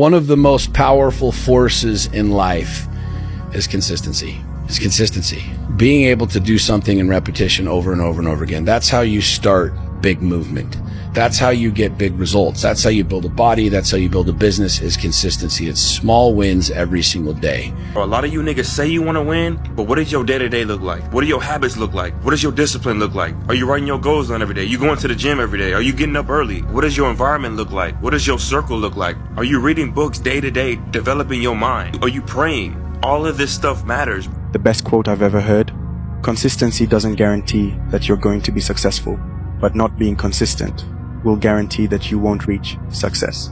One of the most powerful forces in life is consistency. Being able to do something in repetition over and over and over again. That's how you start big movement. That's how you get big results. That's how you build a body. That's how you build a business, is consistency. It's small wins every single day. A lot of you niggas say you want to win, but what does your day-to-day look like? What do your habits look like? What does your discipline look like? Are you writing your goals down every day? You going to the gym every day? Are you getting up early? What does your environment look like? What does your circle look like? Are you reading books day to day, developing your mind? Are you praying? All of this stuff matters. The best quote I've ever heard: consistency doesn't guarantee that you're going to be successful, but not being consistent will guarantee that you won't reach success.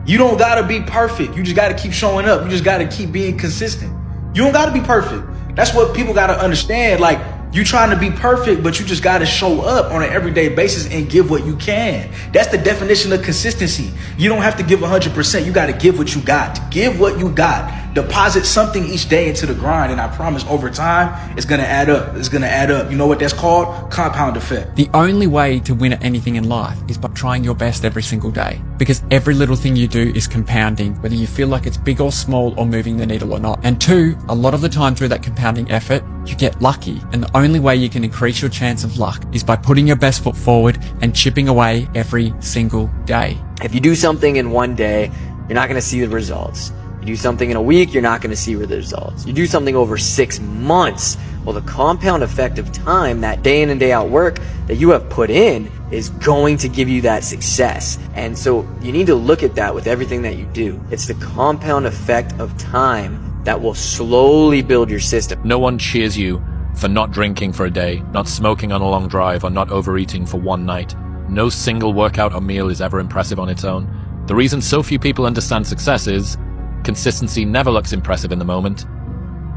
You don't gotta be perfect. You just gotta keep showing up. You just gotta keep being consistent. You don't gotta be perfect. That's what people gotta understand. Like, you trying to be perfect, but you just gotta show up on an everyday basis and give what you can. That's the definition of consistency. You don't have to give 100%. You gotta give what you got. Give what you got. Deposit something each day into the grind, and I promise over time, it's gonna add up. It's gonna add up. You know what that's called? Compound effect. The only way to win at anything in life is by trying your best every single day, because every little thing you do is compounding, whether you feel like it's big or small or moving the needle or not. And two, a lot of the time through that compounding effort, you get lucky. And the only way you can increase your chance of luck is by putting your best foot forward and chipping away every single day. If you do something in one day, you're not going to see the results. You do something in a week, you're not going to see the results. You do something over 6 months, well, the compound effect of time, that day in and day out work that you have put in, is going to give you that success. And so you need to look at that with everything that you do. It's the compound effect of time that will slowly build your system. No one cheers you for not drinking for a day, not smoking on a long drive, or not overeating for one night. No single workout or meal is ever impressive on its own. The reason so few people understand success is consistency never looks impressive in the moment,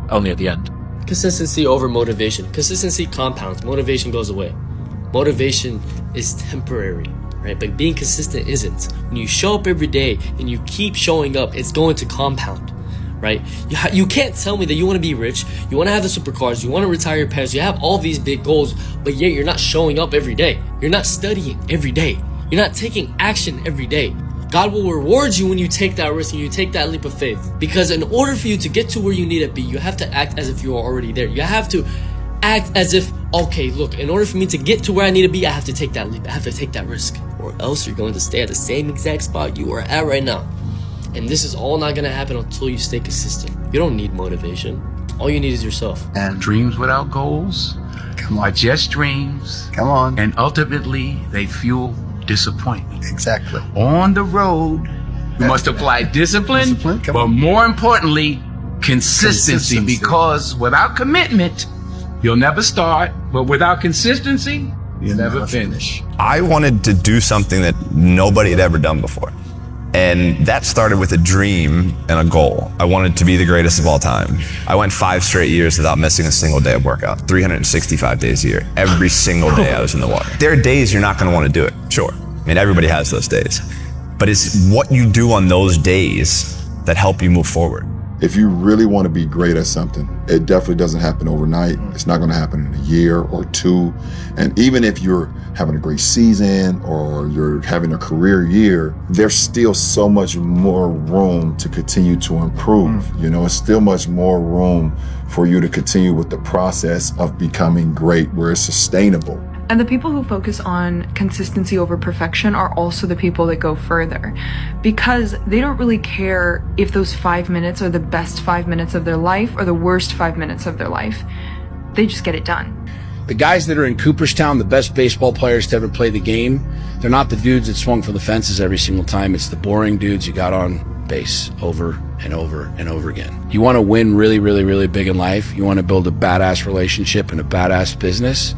only at the end. Consistency over motivation. Consistency compounds, motivation goes away. Motivation is temporary, right? But being consistent isn't. When you show up every day and you keep showing up, it's going to compound, right? You can't tell me that you want to be rich, you want to have the supercars, you want to retire your parents, you have all these big goals, but yet you're not showing up every day. You're not studying every day. You're not taking action every day. God will reward you when you take that risk and you take that leap of faith. Because in order for you to get to where you need to be, you have to act as if you are already there. You have to act as if, okay, look, in order for me to get to where I need to be, I have to take that leap. I have to take that risk. Or else you're going to stay at the same exact spot you are at right now. And this is all not going to happen until you stay consistent. You don't need motivation. All you need is yourself. And dreams without goals are just dreams. Come on. And ultimately, they fuel disappointment. Exactly. On the road, you must apply discipline, but more importantly, consistency, because without commitment, you'll never start, but without consistency, you'll never finish. I wanted to do something that nobody had ever done before. And that started with a dream and a goal. I wanted to be the greatest of all time. I went 5 straight years without missing a single day of workout, 365 days a year. Every single day I was in the water. There are days you're not gonna wanna do it, sure. I mean, everybody has those days. But it's what you do on those days that help you move forward. If you really want to be great at something, it definitely doesn't happen overnight. It's not going to happen in a year or two. And even if you're having a great season or you're having a career year, there's still so much more room to continue to improve. You know, it's still much more room for you to continue with the process of becoming great where it's sustainable. And the people who focus on consistency over perfection are also the people that go further, because they don't really care if those 5 minutes are the best 5 minutes of their life or the worst 5 minutes of their life. They just get it done. The guys that are in Cooperstown, the best baseball players to ever play the game, they're not the dudes that swung for the fences every single time. It's the boring dudes you got on base over and over and over again. You want to win really, really, really big in life. You want to build a badass relationship and a badass business.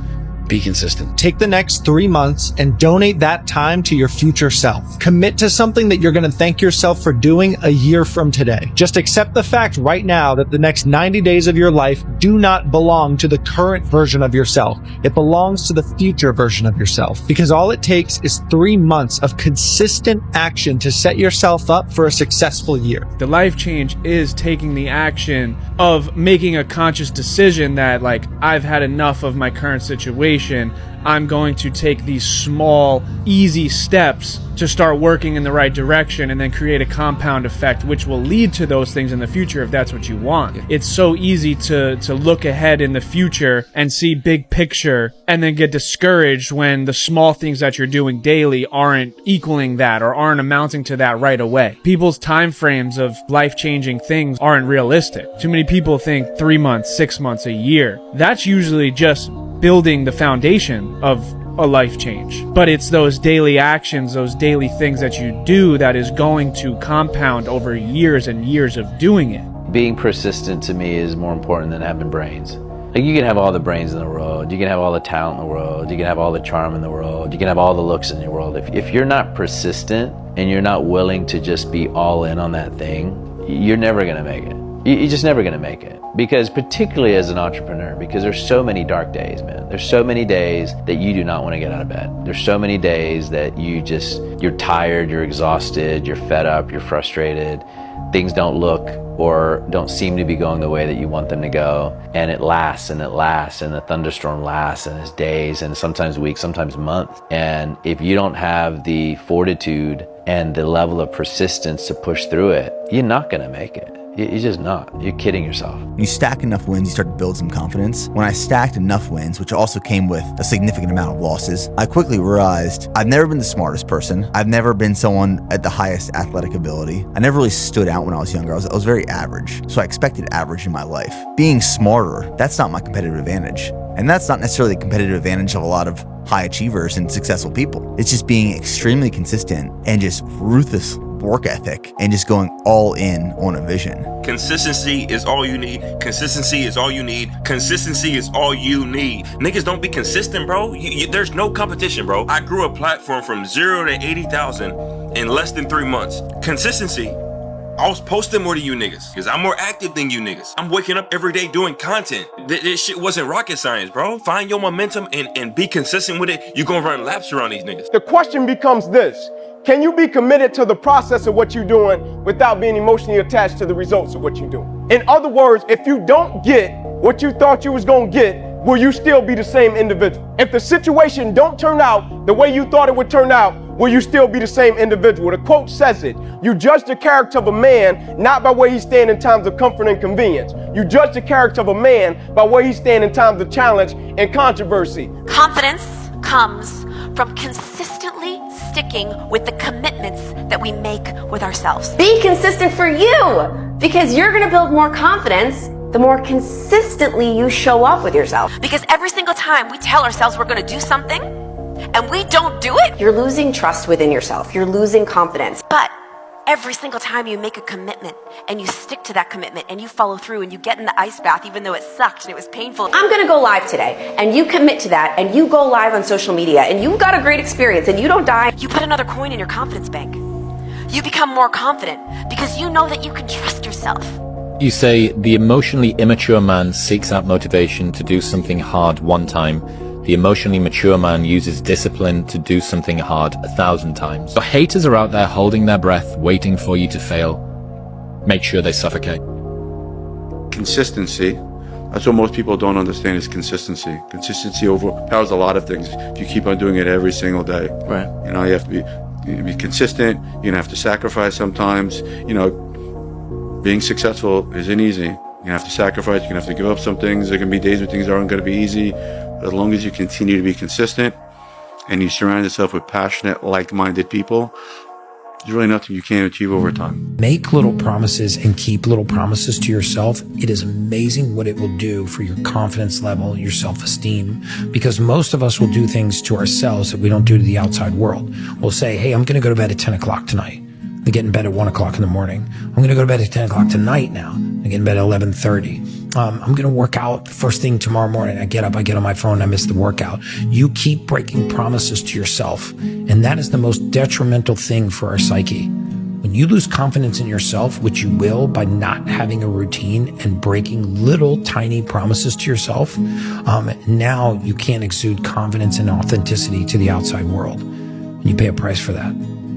Be consistent. Take the next 3 months and donate that time to your future self. Commit to something that you're going to thank yourself for doing a year from today. Just accept the fact right now that the next 90 days of your life do not belong to the current version of yourself. It belongs to the future version of yourself. Because all it takes is 3 months of consistent action to set yourself up for a successful year. The life change is taking the action of making a conscious decision that, like, I've had enough of my current situation. foundation, I'm going to take these small, easy steps to start working in the right direction and then create a compound effect which will lead to those things in the future if that's what you want. It's so easy to look ahead in the future and see big picture and then get discouraged when the small things that you're doing daily aren't equaling that or aren't amounting to that right away. People's time frames of life-changing things aren't realistic. Too many people think 3 months, 6 months, a year. That's usually just building the foundation of a life change. But it's those daily actions, those daily things that you do that is going to compound over years and years of doing it. Being persistent to me is more important than having brains. Like, you can have all the brains in the world, you can have all the talent in the world, you can have all the charm in the world, you can have all the looks in the world. If you're not persistent and you're not willing to just be all in on that thing, you're never gonna make it. You're just never gonna make it. Because particularly as an entrepreneur, because there's so many dark days, man. There's so many days that you do not want to get out of bed. There's so many days that you're tired, you're exhausted, you're fed up, you're frustrated. Things don't look or don't seem to be going the way that you want them to go. And it lasts and it lasts, and the thunderstorm lasts, and it's days and sometimes weeks, sometimes months. And if you don't have the fortitude and the level of persistence to push through it, you're not gonna make it. You're just not. You're kidding yourself. When you stack enough wins, you start to build some confidence. When I stacked enough wins, which also came with a significant amount of losses, I quickly realized I've never been the smartest person. I've never been someone at the highest athletic ability. I never really stood out when I was younger. I was very average. So I expected average in my life. Being smarter, that's not my competitive advantage. And that's not necessarily the competitive advantage of a lot of high achievers and successful people. It's just being extremely consistent and just ruthless work ethic and just going all in on a vision. Consistency is all you need. Consistency is all you need. Consistency is all you need. Niggas don't be consistent, bro. There's no competition, bro. I grew a platform from 0 to 80,000 in less than 3 months. Consistency. I was posting more than you niggas because I'm more active than you niggas. I'm waking up every day doing content. This shit wasn't rocket science, bro. Find your momentum and be consistent with it. You're gonna run laps around these niggas. The question becomes this: can you be committed to the process of what you're doing without being emotionally attached to the results of what you're doing? In other words, if you don't get what you thought you was gonna get, will you still be the same individual? If the situation don't turn out the way you thought it would turn out, will you still be the same individual? The quote says it: you judge the character of a man not by where he stands in times of comfort and convenience. You judge the character of a man by where he stands in times of challenge and controversy. Confidence comes from consistently sticking with the commitments that we make with ourselves. Be consistent for you, because you're going to build more confidence the more consistently you show up with yourself. Because every single time we tell ourselves we're going to do something and we don't do it, you're losing trust within yourself. You're losing confidence. But every single time you make a commitment and you stick to that commitment and you follow through and you get in the ice bath even though it sucked and it was painful. I'm going to go live today, and you commit to that, and you go live on social media, and you got a great experience, and you don't die. You put another coin in your confidence bank. You become more confident because you know that you can trust yourself. You say the emotionally immature man seeks out motivation to do something hard one time. The emotionally mature man uses discipline to do something hard 1,000 times. Your haters are out there holding their breath, waiting for you to fail. Make sure they suffocate. Consistency. That's what most people don't understand, is consistency. Consistency overpowers a lot of things if you keep on doing it every single day. Right. You know, you have to be consistent. You're gonna have to sacrifice sometimes. You know, being successful isn't easy. You're gonna have to sacrifice. You're gonna have to give up some things. There can be days when things aren't gonna be easy. But as long as you continue to be consistent and you surround yourself with passionate, like-minded people, there's really nothing you can't achieve over time. Make little promises and keep little promises to yourself. It is amazing what it will do for your confidence level, your self-esteem, because most of us will do things to ourselves that we don't do to the outside world. We'll say, hey, I'm going to go to bed at 10 o'clock tonight. I get in bed at 1 o'clock in the morning. I'm going to go to bed at 10 o'clock tonight now. I get in bed at 11:30. I'm going to work out first thing tomorrow morning. I get up, I get on my phone, I miss the workout. You keep breaking promises to yourself, and that is the most detrimental thing for our psyche. When you lose confidence in yourself, which you will by not having a routine and breaking little tiny promises to yourself, now you can't exude confidence and authenticity to the outside world. And you pay a price for that.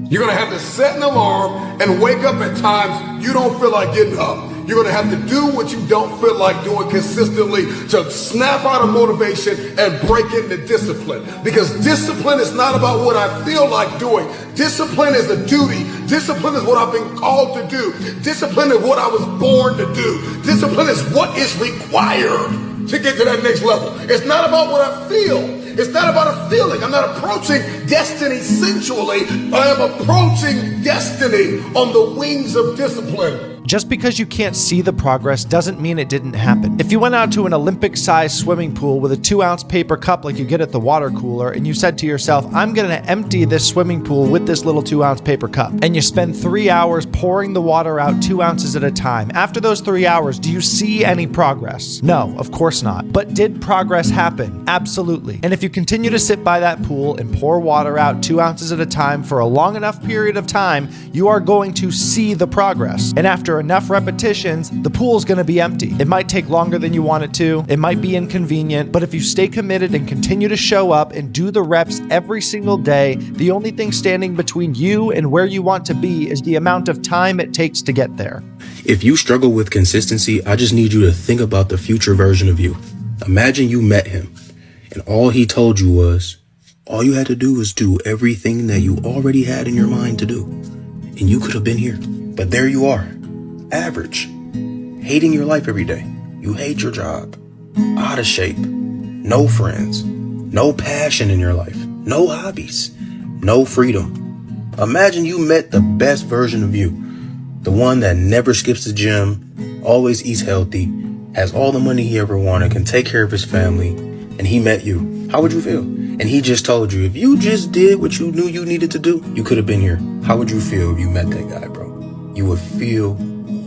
You're going to have to set an alarm and wake up at times you don't feel like getting up. You're going to have to do what you don't feel like doing consistently to snap out of motivation and break into discipline. Because discipline is not about what I feel like doing. Discipline is a duty. Discipline is what I've been called to do. Discipline is what I was born to do. Discipline is what is required to get to that next level. It's not about what I feel. It's not about a feeling. I'm not approaching destiny sensually. I am approaching destiny on the wings of discipline. Just because you can't see the progress doesn't mean it didn't happen. If you went out to an Olympic-sized swimming pool with a 2-ounce paper cup like you get at the water cooler, and you said to yourself, I'm going to empty this swimming pool with this little 2-ounce paper cup, and you spend 3 hours pouring the water out 2 ounces at a time, after those 3 hours, do you see any progress? No, of course not. But did progress happen? Absolutely. And if you continue to sit by that pool and pour water out 2 ounces at a time for a long enough period of time, you are going to see the progress. And after enough repetitions, the pool's going to be empty. It might take longer than you want it to. It might be inconvenient, but if you stay committed and continue to show up and do the reps every single day, the only thing standing between you and where you want to be is the amount of time it takes to get there. If you struggle with consistency, I just need you to think about the future version of you. Imagine you met him and all he told you was, all you had to do was do everything that you already had in your mind to do. And you could have been here. But there you are. Average, hating your life every day. You hate your job, out of shape, no friends, no passion in your life, no hobbies, no freedom. Imagine you met the best version of you, the one that never skips the gym, always eats healthy, has all the money he ever wanted, can take care of his family, and he met you. How would you feel? And he just told you, if you just did what you knew you needed to do, you could have been here. How would you feel if you met that guy, bro? You would feel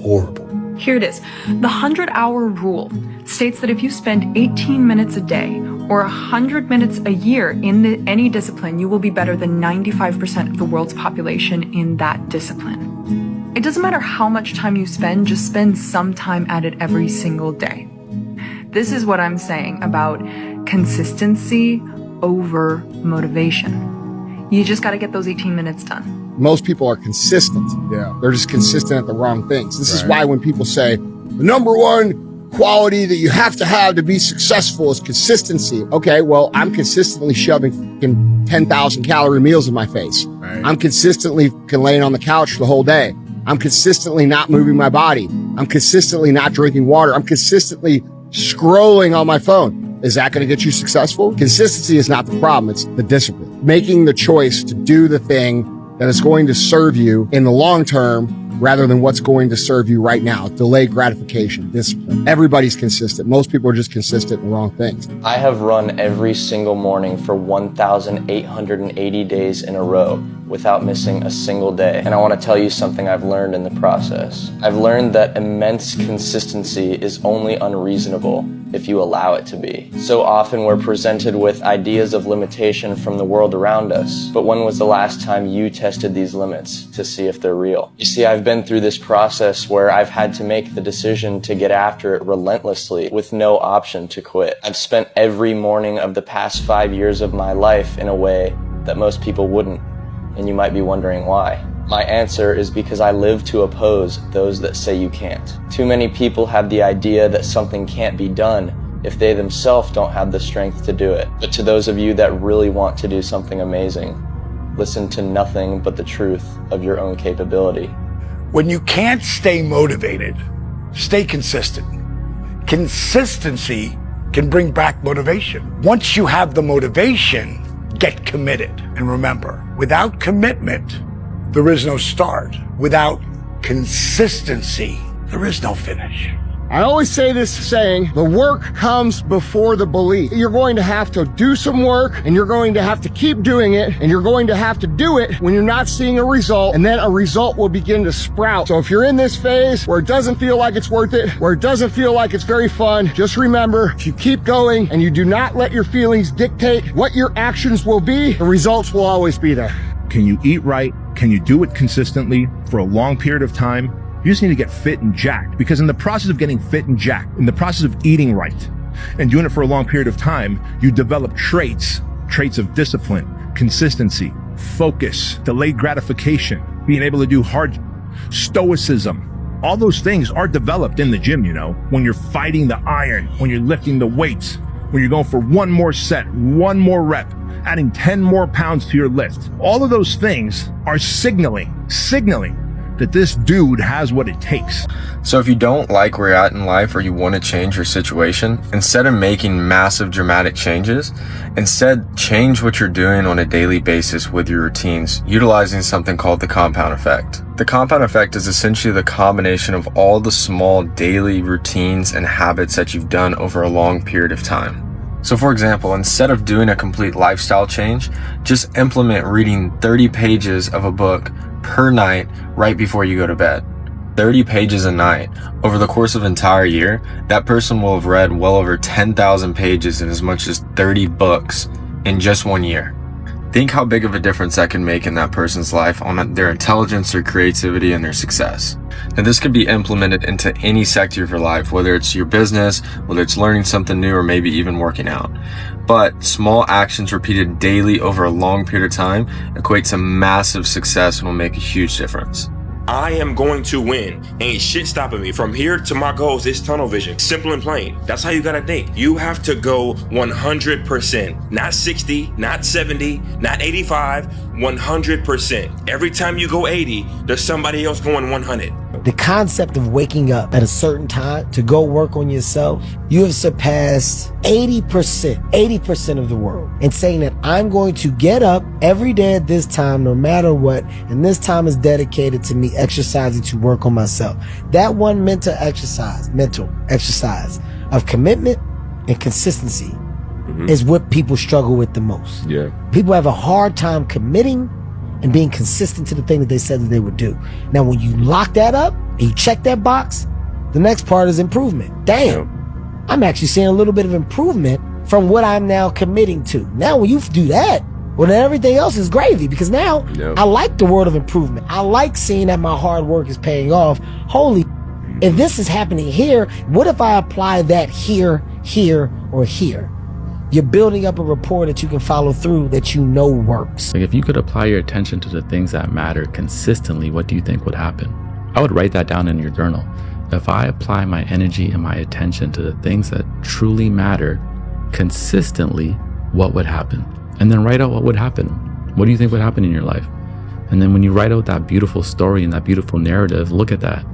horrible. Here it is. The 100-hour rule states that if you spend 18 minutes a day or 100 minutes a year in any discipline, you will be better than 95% of the world's population in that discipline. It doesn't matter how much time you spend, just spend some time at it every single day. This is what I'm saying about consistency over motivation. You just got to get those 18 minutes done. Most people are consistent. Yeah. They're just consistent at the wrong things. This is why when people say the number one quality that you have to be successful is consistency. Okay, well, I'm consistently shoving 10,000 calorie meals in my face. Right. I'm consistently laying on the couch the whole day. I'm consistently not moving my body. I'm consistently not drinking water. I'm consistently scrolling on my phone. Is that going to get you successful? Consistency is not the problem. It's the discipline. Making the choice to do the thing that is going to serve you in the long term rather than what's going to serve you right now. Delayed gratification, discipline. Everybody's consistent. Most people are just consistent in the wrong things. I have run every single morning for 1,880 days in a row without missing a single day. And I want to tell you something I've learned in the process. I've learned that immense consistency is only unreasonable if you allow it to be. So often we're presented with ideas of limitation from the world around us. But when was the last time you tested these limits to see if they're real? You see, I've been through this process where I've had to make the decision to get after it relentlessly with no option to quit. I've spent every morning of the past 5 years of my life in a way that most people wouldn't. And you might be wondering why. My answer is because I live to oppose those that say you can't. Too many people have the idea that something can't be done if they themselves don't have the strength to do it. But to those of you that really want to do something amazing, listen to nothing but the truth of your own capability. When you can't stay motivated, stay consistent. Consistency can bring back motivation. Once you have the motivation, get committed. And remember, without commitment, there is no start. Without consistency, there is no finish. I always say this saying, the work comes before the belief. You're going to have to do some work, and you're going to have to keep doing it, and you're going to have to do it when you're not seeing a result, and then a result will begin to sprout. So if you're in this phase where it doesn't feel like it's worth it, where it doesn't feel like it's very fun, just remember, if you keep going and you do not let your feelings dictate what your actions will be, the results will always be there. Can you eat right? Can you do it consistently for a long period of time? You just need to get fit and jacked, because in the process of getting fit and jacked, in the process of eating right and doing it for a long period of time, you develop traits of discipline, consistency, focus, delayed gratification, being able to do hard, stoicism, All those things are developed in the gym, you know, when you're fighting the iron, when you're lifting the weights, when you're going for one more set, one more rep, adding 10 more pounds to your lift. All of those things are signaling that this dude has what it takes. So if you don't like where you're at in life or you want to change your situation, instead of making massive dramatic changes, instead change what you're doing on a daily basis with your routines, utilizing something called the compound effect. The compound effect is essentially the combination of all the small daily routines and habits that you've done over a long period of time. So for example, instead of doing a complete lifestyle change, just implement reading 30 pages of a book per night right before you go to bed. 30 pages a night. Over the course of an entire year, that person will have read well over 10,000 pages in as much as 30 books in just 1 year. Think how big of a difference that can make in that person's life on their intelligence, their creativity, and their success. Now, this could be implemented into any sector of your life, whether it's your business, whether it's learning something new, or maybe even working out. But small actions repeated daily over a long period of time equate to massive success and will make a huge difference. I am going to win. Ain't shit stopping me. From here to my goals, it's tunnel vision. Simple and plain. That's how you gotta think. You have to go 100%. Not 60, not 70, not 85, 100%. Every time you go 80, there's somebody else going 100. The concept of waking up at a certain time to go work on yourself, you have surpassed 80% of the world. And saying that I'm going to get up every day at this time, no matter what, and this time is dedicated to me exercising to work on myself. That one mental exercise of commitment and consistency is what people struggle with the most. Yeah. People have a hard time committing and being consistent to the thing that they said that they would do. Now, when you lock that up and you check that box, the next part is improvement. Damn, I'm actually seeing a little bit of improvement from what I'm now committing to. Now, when you do that, well, then everything else is gravy, because now I like the word of improvement. I like seeing that my hard work is paying off. Holy, if this is happening here, what if I apply that here, or here? You're building up a rapport that you can follow through, that you know works. Like, if you could apply your attention to the things that matter consistently, what do you think would happen? I would write that down in your journal. If I apply my energy and my attention to the things that truly matter consistently, what would happen? And then write out what would happen. What do you think would happen in your life? And then when you write out that beautiful story and that beautiful narrative, look at that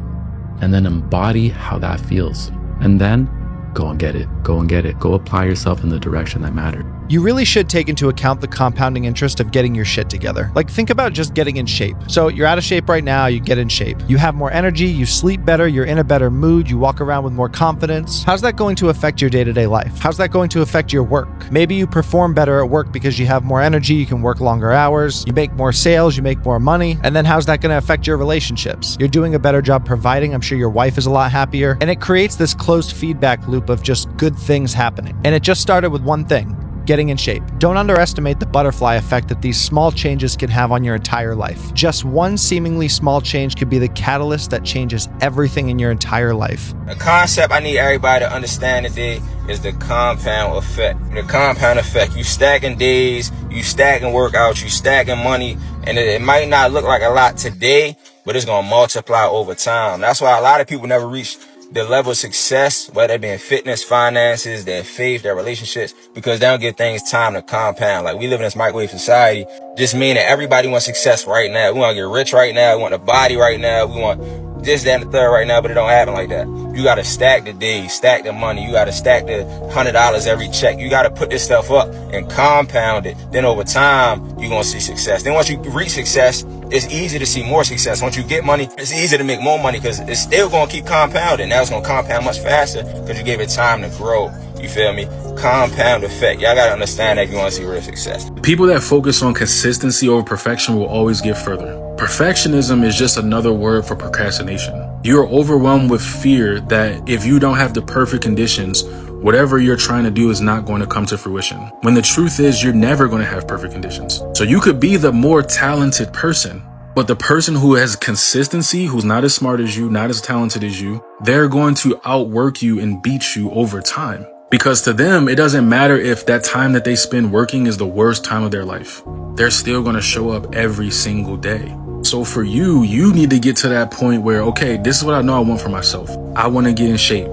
and then embody how that feels. And then go and get it. Go apply yourself in the direction that matters. You really should take into account the compounding interest of getting your shit together. Like, think about just getting in shape. So you're out of shape right now, you get in shape. You have more energy, you sleep better, you're in a better mood, you walk around with more confidence. How's that going to affect your day-to-day life? How's that going to affect your work? Maybe you perform better at work because you have more energy, you can work longer hours, you make more sales, you make more money. And then how's that going to affect your relationships? You're doing a better job providing. I'm sure your wife is a lot happier. And it creates this closed feedback loop of just good things happening. And it just started with one thing: getting in shape. Don't underestimate the butterfly effect that these small changes can have on your entire life. Just one seemingly small change could be the catalyst that changes everything in your entire life. A concept I need everybody to understand today is the compound effect. The compound effect. You stacking days, you stacking workouts, you stacking money, and it might not look like a lot today, but it's gonna multiply over time. That's why a lot of people never reach the level of success, whether it be in fitness, finances, their faith, their relationships, because they don't give things time to compound. Like, we live in this microwave society, just mean that everybody wants success right now. We want to get rich right now. We want a body right now. We want this, that, and the third right now, but it don't happen like that. You got to stack the days, stack the money. You got to stack the $100 every check. You got to put this stuff up and compound it. Then over time, you're going to see success. Then once you reach success, it's easy to see more success. Once you get money, it's easy to make more money because it's still going to keep compounding. Now it's going to compound much faster because you gave it time to grow. You feel me? Compound effect. Y'all got to understand that if you want to see real success. People that focus on consistency over perfection will always get further. Perfectionism is just another word for procrastination. You're overwhelmed with fear that if you don't have the perfect conditions, whatever you're trying to do is not going to come to fruition. When the truth is, you're never going to have perfect conditions. So you could be the more talented person, but the person who has consistency, who's not as smart as you, not as talented as you, they're going to outwork you and beat you over time. Because to them, it doesn't matter if that time that they spend working is the worst time of their life. They're still going to show up every single day. So for you, you need to get to that point where, okay, this is what I know I want for myself. I want to get in shape.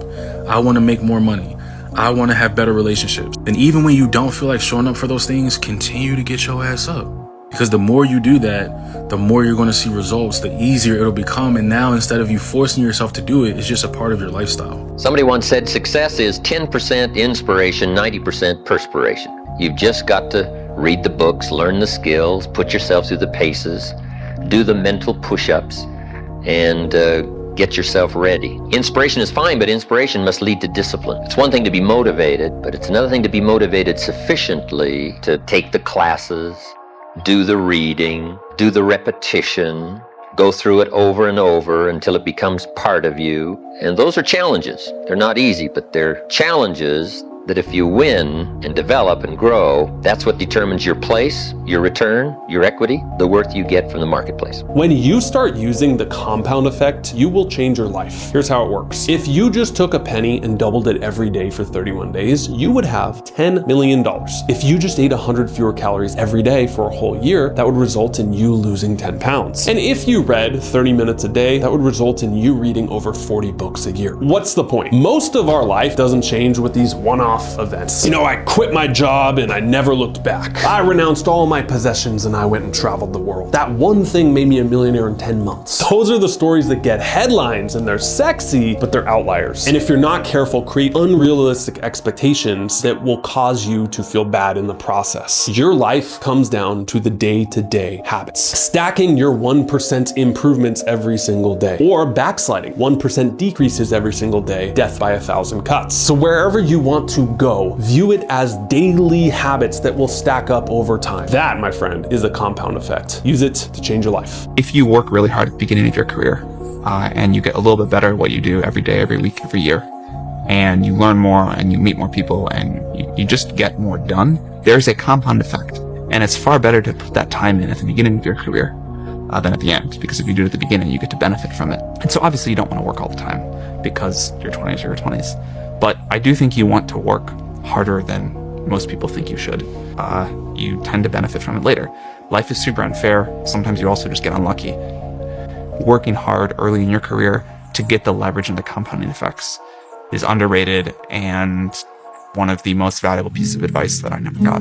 I want to make more money. I want to have better relationships. And even when you don't feel like showing up for those things, continue to get your ass up. Because the more you do that, the more you're going to see results, the easier it'll become. And now, instead of you forcing yourself to do it, it's just a part of your lifestyle. Somebody once said success is 10% inspiration, 90% perspiration. You've just got to read the books, learn the skills, put yourself through the paces, do the mental push-ups, and get yourself ready. Inspiration is fine, but inspiration must lead to discipline. It's one thing to be motivated, but it's another thing to be motivated sufficiently to take the classes, do the reading, do the repetition, go through it over and over until it becomes part of you. And those are challenges. They're not easy, but they're challenges that if you win and develop and grow, that's what determines your place, your return, your equity, the worth you get from the marketplace. When you start using the compound effect, you will change your life. Here's how it works. If you just took a penny and doubled it every day for 31 days, you would have $10 million. If you just ate 100 fewer calories every day for a whole year, that would result in you losing 10 pounds. And if you read 30 minutes a day, that would result in you reading over 40 books a year. What's the point? Most of our life doesn't change with these one-off events. You know, I quit my job and I never looked back. I renounced all my possessions and I went and traveled the world. That one thing made me a millionaire in 10 months. Those are the stories that get headlines and they're sexy, but they're outliers. And if you're not careful, create unrealistic expectations that will cause you to feel bad in the process. Your life comes down to the day-to-day habits. Stacking your 1% improvements every single day, or backsliding 1% decreases every single day, death by 1,000 cuts. So wherever you want to go, view it as daily habits that will stack up over time. That, my friend, is the compound effect. Use it to change your life. If you work really hard at the beginning of your career, and you get a little bit better at what you do every day, every week, every year, and you learn more and you meet more people and you just get more done, there's a compound effect. And it's far better to put that time in at the beginning of your career than at the end, because if you do it at the beginning, you get to benefit from it. And so obviously you don't want to work all the time because your 20s are your 20s. But I do think you want to work harder than most people think you should. You tend to benefit from it later. Life is super unfair. Sometimes you also just get unlucky. Working hard early in your career to get the leverage and the compounding effects is underrated and one of the most valuable pieces of advice that I never got.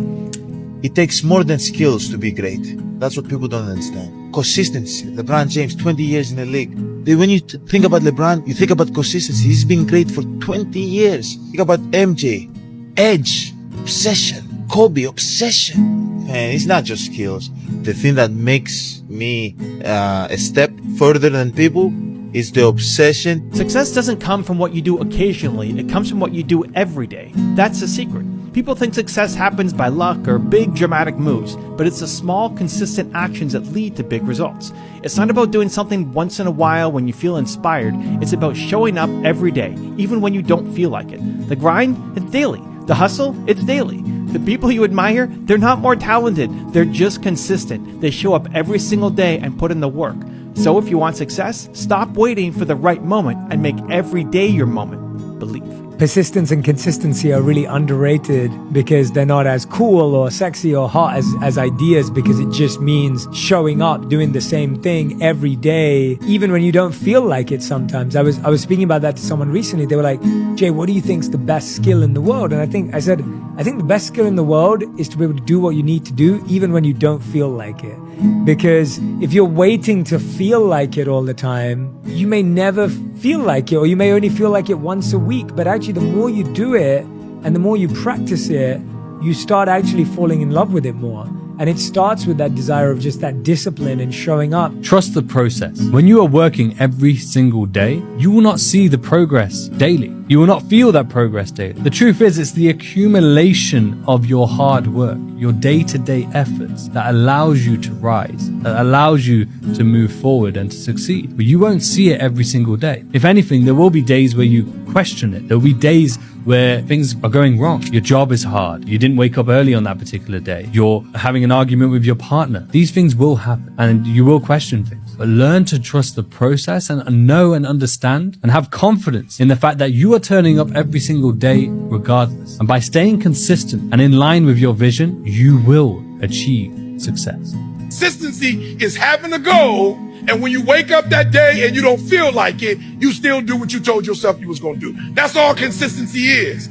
It takes more than skills to be great. That's what people don't understand. Consistency. LeBron James, 20 years in the league. When you think about LeBron, you think about consistency. He's been great for 20 years. Think about MJ, Edge, obsession. Kobe, obsession. Man, it's not just skills. The thing that makes me a step further than people is the obsession. Success doesn't come from what you do occasionally. It comes from what you do every day. That's the secret. People think success happens by luck or big dramatic moves, but it's the small, consistent actions that lead to big results. It's not about doing something once in a while when you feel inspired. It's about showing up every day, even when you don't feel like it. The grind, it's daily. The hustle, it's daily. The people you admire, they're not more talented. They're just consistent. They show up every single day and put in the work. So if you want success, stop waiting for the right moment and make every day your moment. Believe. Persistence and consistency are really underrated because they're not as cool or sexy or hot as ideas, because it just means showing up, doing the same thing every day, even when you don't feel like it sometimes. I was speaking about that to someone recently. They were like, Jay, what do you think's the best skill in the world? And I said the best skill in the world is to be able to do what you need to do even when you don't feel like it. Because if you're waiting to feel like it all the time, you may never feel like it, or you may only feel like it once a week. But actually, the more you do it and the more you practice it, you start actually falling in love with it more. And it starts with that desire of just that discipline and showing up. Trust the process. When you are working every single day, you will not see the progress daily. You will not feel that progress daily. The truth is, it's the accumulation of your hard work, your day-to-day efforts that allows you to rise, that allows you to move forward and to succeed. But you won't see it every single day. If anything, there will be days where you question it. There will be days where things are going wrong. Your job is hard. You didn't wake up early on that particular day. You're having an argument with your partner. These things will happen and you will question things. But learn to trust the process and know and understand and have confidence in the fact that you are turning up every single day regardless. And by staying consistent and in line with your vision, you will achieve success. Consistency is having a goal, and when you wake up that day and you don't feel like it, you still do what you told yourself you was gonna do. That's all consistency is.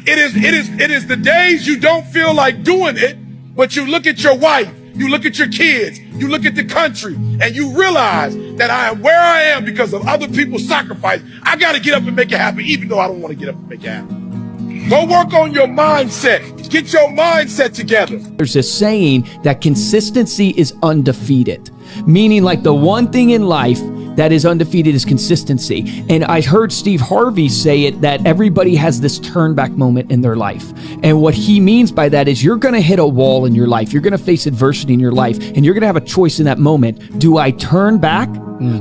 It is the days you don't feel like doing it, but you look at your wife, you look at your kids, you look at the country, and you realize that I am where I am because of other people's sacrifice. I gotta get up and make it happen, even though I don't want to get up and make it happen. Go work on your mindset. Get your mindset together. There's this saying that consistency is undefeated, meaning like the one thing in life that is undefeated is consistency. And I heard Steve Harvey say it, that everybody has this turn back moment in their life. And what he means by that is you're going to hit a wall in your life. You're going to face adversity in your life, and you're going to have a choice in that moment. Do I turn back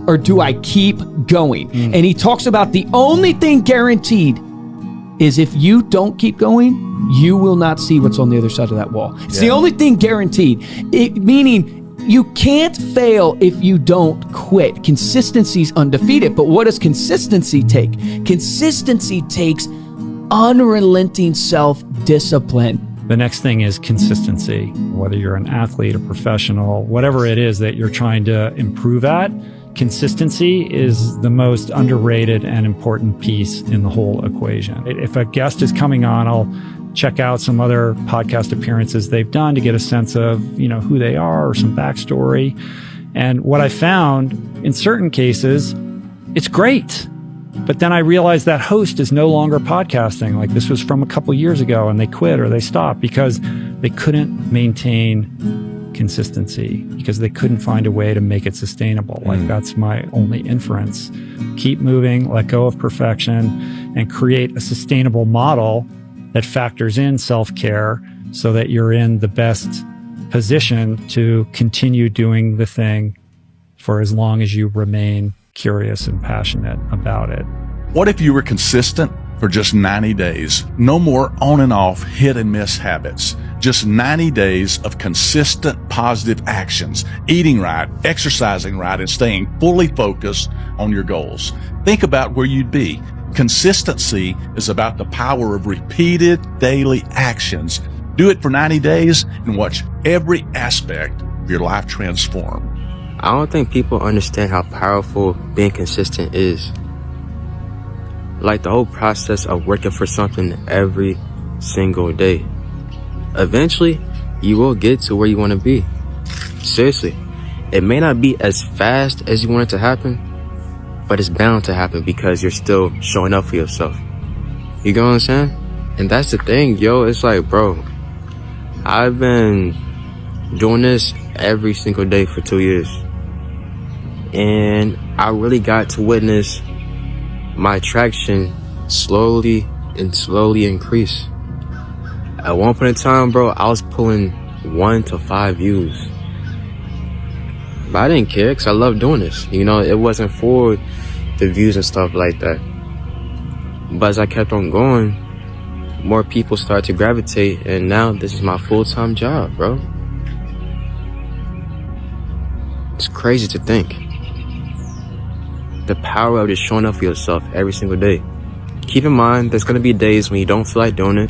or do I keep going? And he talks about the only thing guaranteed is if you don't keep going, you will not see what's on the other side of that wall. It's the only thing guaranteed. Meaning you can't fail if you don't quit. Consistency's undefeated. But what does consistency take? Consistency takes unrelenting self-discipline. The next thing is consistency. Whether you're an athlete, a professional, whatever it is that you're trying to improve at, consistency is the most underrated and important piece in the whole equation. If a guest is coming on, I'll check out some other podcast appearances they've done to get a sense of, who they are or some backstory. And what I found in certain cases, it's great. But then I realized that host is no longer podcasting. Like this was from a couple years ago, and they quit or they stopped because they couldn't maintain consistency, because they couldn't find a way to make it sustainable. Like that's my only inference. Keep moving, let go of perfection, and create a sustainable model that factors in self-care so that you're in the best position to continue doing the thing for as long as you remain curious and passionate about it. What if you were consistent for just 90 days? No more on and off hit and miss habits. Just 90 days of consistent positive actions, eating right, exercising right, and staying fully focused on your goals. Think about where you'd be. Consistency is about the power of repeated daily actions. Do it for 90 days and watch every aspect of your life transform. I don't think people understand how powerful being consistent is. Like the whole process of working for something every single day. Eventually, you will get to where you want to be. Seriously, it may not be as fast as you want it to happen, but it's bound to happen because you're still showing up for yourself. You get what I'm saying? And that's the thing, yo. It's like, bro, I've been doing this every single day for 2 years. And I really got to witness my traction slowly increase. At one point in time, bro, I was pulling 1 to 5 views. But I didn't care because I love doing this. It wasn't for the views and stuff like that. But as I kept on going, more people started to gravitate, and now this is my full-time job, bro. It's crazy to think. The power of just showing up for yourself every single day. Keep in mind, there's going to be days when you don't feel like doing it.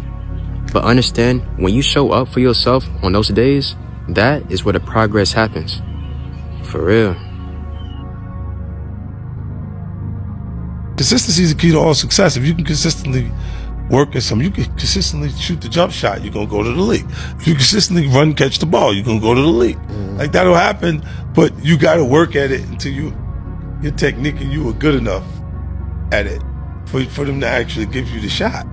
But understand, when you show up for yourself on those days, that is where the progress happens. For real. Consistency is the key to all success. If you can consistently work at something, you can consistently shoot the jump shot, you're going to go to the league. If you consistently run, catch the ball, you're going to go to the league. Like that'll happen, but you got to work at it until your technique and you are good enough at it for them to actually give you the shot.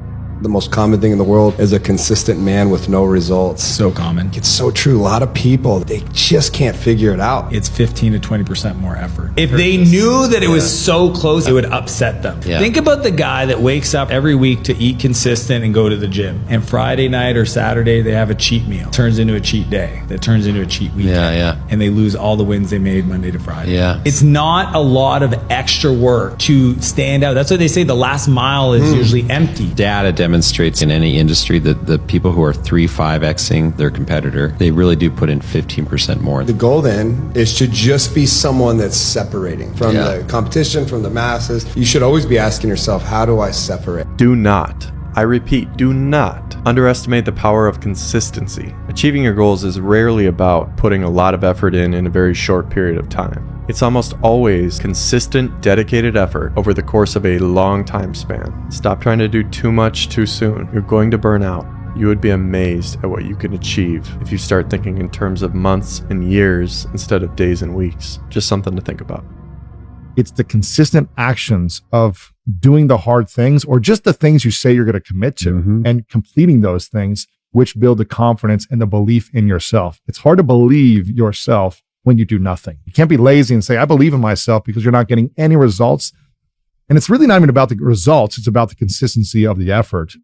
The most common thing in the world is a consistent man with no results. So common. It's so true. A lot of people, they just can't figure it out. It's 15 to 20% more effort. If they knew that it was so close, it would upset them. Yeah. Think about the guy that wakes up every week to eat consistent and go to the gym. And Friday night or Saturday, they have a cheat meal. It turns into a cheat day. That turns into a cheat weekend. Yeah. And they lose all the wins they made Monday to Friday. Yeah. It's not a lot of extra work to stand out. That's why they say the last mile is usually empty. Data demonstrates in any industry that the people who are 3-5xing their competitor, they really do put in 15% more. The goal then is to just be someone that's separating from the competition, from the masses. You should always be asking yourself, how do I separate? Do not I repeat, do not underestimate the power of consistency. Achieving your goals is rarely about putting a lot of effort in a very short period of time. It's almost always consistent, dedicated effort over the course of a long time span. Stop trying to do too much too soon. You're going to burn out. You would be amazed at what you can achieve if you start thinking in terms of months and years instead of days and weeks. Just something to think about. It's the consistent actions of doing the hard things or just the things you say you're going to commit to and completing those things, which build the confidence and the belief in yourself. It's hard to believe yourself when you do nothing. You can't be lazy and say, I believe in myself, because you're not getting any results. And it's really not even about the results. It's about the consistency of the effort.